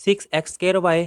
6x²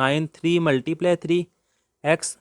9 3 × 3 x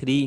3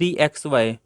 3xy،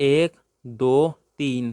1 2 3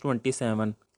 27۔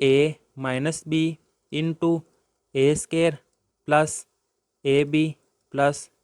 a - b × a² + ab +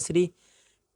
- 3۔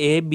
ab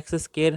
x²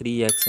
3x۔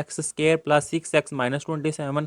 x² + 6x - 27۔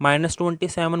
-27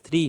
- 3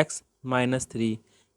x - 3۔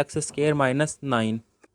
x² - 9۔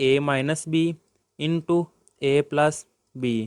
a - b × a + b۔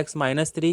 x - 3،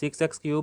6x³۔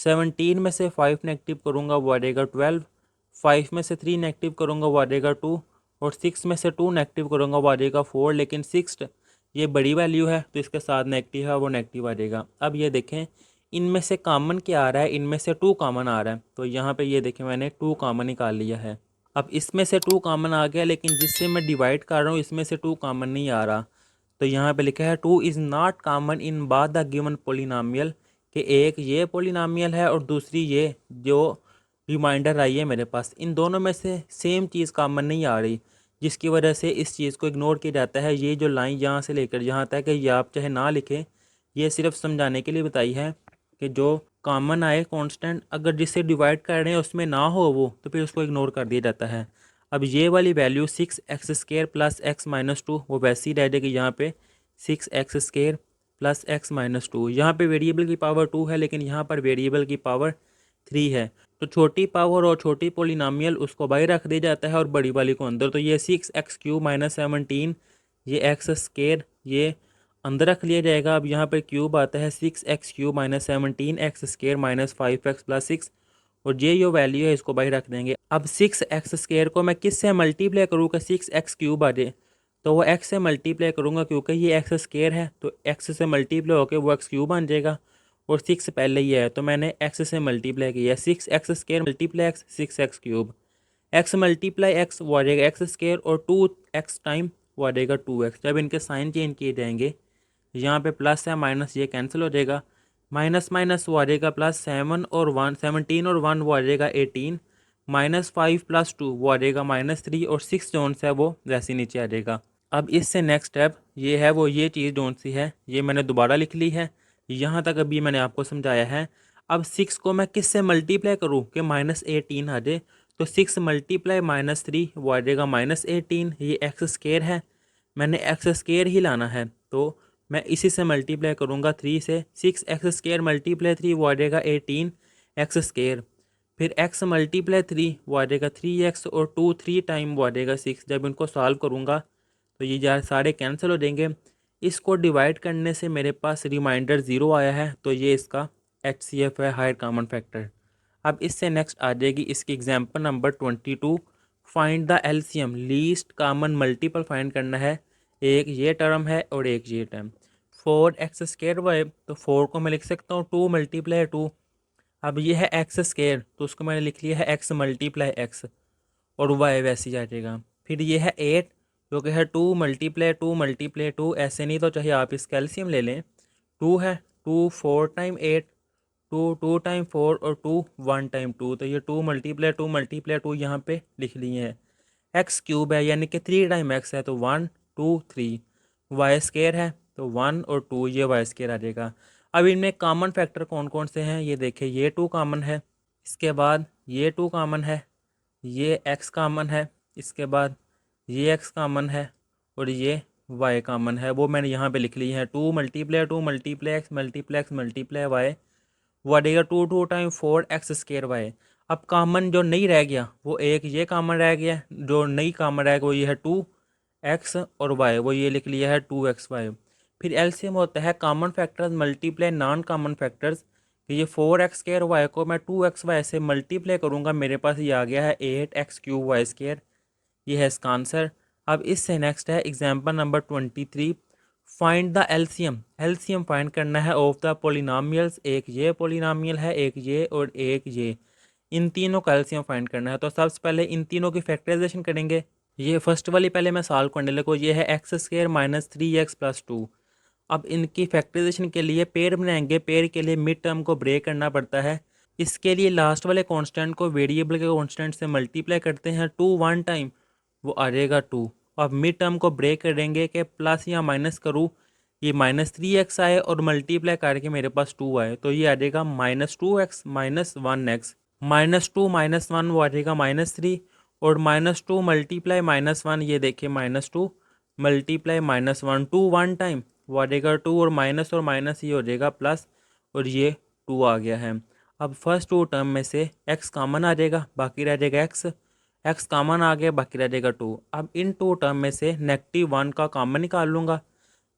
17 में से 5 negative करूँगा वो आ जाएगा 12, 5 में से 3 नेगेटिव करूँगा वो आ जाएगा 2, और 6 में से 2 नेगेटिव करूँगा वो आ जाएगा 4। लेकिन 6 ये बड़ी वैल्यू है तो इसके साथ नेगेटिव है वो नेगेटिव आ जाएगा। अब ये देखें इनमें से कॉमन क्या आ रहा है, इनमें से 2 कॉमन आ रहा है, तो यहाँ पे ये देखें मैंने 2 कॉमन निकाल लिया है। अब इसमें से 2 कॉमन आ गया, लेकिन जिससे मैं डिवाइड कर रहा हूँ इसमें से 2 कॉमन नहीं आ रहा, तो यहाँ पे लिखा है 2 is not common in both the given polynomial, कि एक ये पोलिनोमियल है और दूसरी ये जो रिमाइंडर आई है मेरे पास, इन दोनों में से सेम चीज़ कॉमन नहीं आ रही, जिसकी वजह से इस चीज़ को इग्नोर किया जाता है। ये जो लाइन यहाँ से लेकर यहाँ तक है ये आप चाहे ना लिखें, ये सिर्फ समझाने के लिए बताई है कि जो कॉमन आए कांस्टेंट अगर जिससे डिवाइड कर रहे हैं उसमें ना हो वो, तो फिर उसको इग्नोर कर दिया जाता है। अब ये वाली value 6x² plus x minus 2 वो वैसी रह जाएगी यहाँ पे 6x² प्लस x माइनस 2। यहाँ पर वेरिएबल की पावर 2 है लेकिन यहाँ पर वेरिएबल की पावर 3 है, तो छोटी पावर और छोटी पोलिनोमियल उसको बाहर रख दिया जाता है और बड़ी वाली को अंदर। तो ये 6x³ माइनस 17 ये x² ये अंदर रख लिया जाएगा। अब यहाँ पर क्यूब आता है 6x³ minus 17 x² minus 5x plus 6, और ये जो वैल्यू है इसको बाहर रख देंगे। अब 6x² को मैं किस से मल्टीप्लाई करूँगा 6x³ आ जाए, तो वो x से मल्टीप्लाई करूँगा क्योंकि ये x² है, तो x से मल्टीप्लाई होकर वो x³ बन जाएगा, और 6 पहले ही है तो मैंने x से मल्टीप्लाई किया। 6x² multiply x 6x³, x multiply x वो आ जाएगा x² और 2x टाइम वो आ जाएगा 2x। जब इनके साइन चेंज किए जाएंगे यहाँ पे प्लस है माइनस ये कैंसिल हो जाएगा, माइनस माइनस वो आ जाएगा प्लस 7 और 1 17 और 1 वो आ जाएगा 18, माइनस 5 प्लस 2 वो आ जाएगा माइनस 3, और 6 जोन से है वो वैसे नीचे आ जाएगा। अब इससे नेक्स्ट स्टेप ये है वो ये चीज़ जोन सी है ये मैंने दोबारा लिख ली है, यहाँ तक अभी मैंने आपको समझाया है। अब 6 को मैं किस से मल्टीप्लाई करूँ कि माइनस 18 आ जाए, तो 6 मल्टीप्लाई माइनस 3 वो आ जाएगा माइनस 18, ये x² है मैंने x² ही लाना है, तो मैं इसी से मल्टीप्लाई करूँगा 3 से। 6x² मल्टीप्लाई 3 वो आ जाएगा 18x², फिर x मल्टीप्लाई 3 वो आ जाएगा 3x, और 2 3 टाइम वो आ जाएगा 6। जब इनको सॉल्व करूँगा तो ये यार सारे कैंसिल हो जाएंगे। इसको डिवाइड करने से मेरे पास रिमाइंडर 0 आया है, तो ये इसका HCF है, हायर कॉमन फैक्टर। अब इससे नेक्स्ट आ जाएगी इसकी example number 22, find the LCM least common multiple find करना है। एक ये टर्म है और एक ये टर्म 4x²y, तो 4 को मैं लिख सकता हूँ 2 मल्टीप्लाई 2। अब ये है x² तो उसको मैंने लिख लिया है x मल्टीप्लाई x, और y वैसे ही आ जाएगा। फिर ये है 8 जो कि है 2 मल्टीप्लाई 2 मल्टीप्लाई 2, ऐसे नहीं तो चाहे आप इसका एलसीएम ले लें। 2 है 2 4 टाइम 8, 2 2 टाइम 4 और 2 1 टाइम 2, तो ये 2 मल्टीप्लाई 2 यहाँ पे लिख लिए हैं। x³ है यानी कि 3 टाइम x है तो 1 2 3, y² है तो 1 और 2 ये y² आ जाएगा। अब इनमें कॉमन फैक्टर कौन कौन से हैं ये देखें, ये 2 कॉमन है, इसके बाद ये 2 कॉमन है, ये x कॉमन है, इसके बाद ये x कॉमन है, और ये y कॉमन है। वो मैंने यहाँ पे लिख ली है 2 multiply 2 multiply x multiply x multiply y वो आ जाएगा 2 2 टाइम 4x² y। अब कॉमन जो नहीं रह गया वो एक ये कॉमन रह गया, जो नहीं कॉमन रह गया वो ये है 2x और y, वो ये लिख लिया है 2xy। फिर एलसीएम होता है common factors multiply non common factors, कि ये 4x² y को मैं 2xy से मल्टीप्लाई करूँगा, मेरे पास ये आ गया है 8x³ y², ये है इसका आंसर। अब इससे नेक्स्ट है example number 23, find the LCM, LCM find करना है ऑफ द पोलिनोमियल्स, एक ये पोलिनोमियल है एक ये और एक ये, इन तीनों का एलसीएम फाइंड करना है। तो सबसे पहले इन तीनों की फैक्टराइजेशन करेंगे। ये फर्स्ट वाली पहले मैं सॉल्व करने लगूँ, ये है x² माइनस 3x प्लस 2। अब इनकी फैक्टराइजेशन के लिए पेयर बनाएंगे, पेयर के लिए मिड टर्म को ब्रेक करना पड़ता है। इसके लिए लास्ट वाले कांस्टेंट को वेरिएबल के कांस्टेंट से मल्टीप्लाई करते हैं 2 1 टाइम वो आ जाएगा 2। अब मिड टर्म को ब्रेक करेंगे कि प्लस या माइनस करूँ, ये माइनस 3x आए और मल्टीप्लाई करके मेरे पास 2 आए, तो ये आ जाएगा -2x माइनस 1x, -2 माइनस 1 वो आ जाएगा -3, और -2 मल्टीप्लाई -1 ये देखिए -2 मल्टीप्लाई -1 2 1 टाइम वो आ जाएगा 2, और माइनस ये हो जाएगा प्लस, और ये 2 आ गया है। अब फर्स्ट 2 टर्म में से x कॉमन आ जाएगा, बाकी रह जाएगा x कॉमन आ गया, बाकी रह जाएगा 2। अब इन 2 टर्म में से -1 का कॉमन निकाल लूँगा,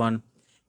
1.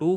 2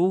2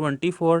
24.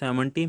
70.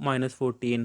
-14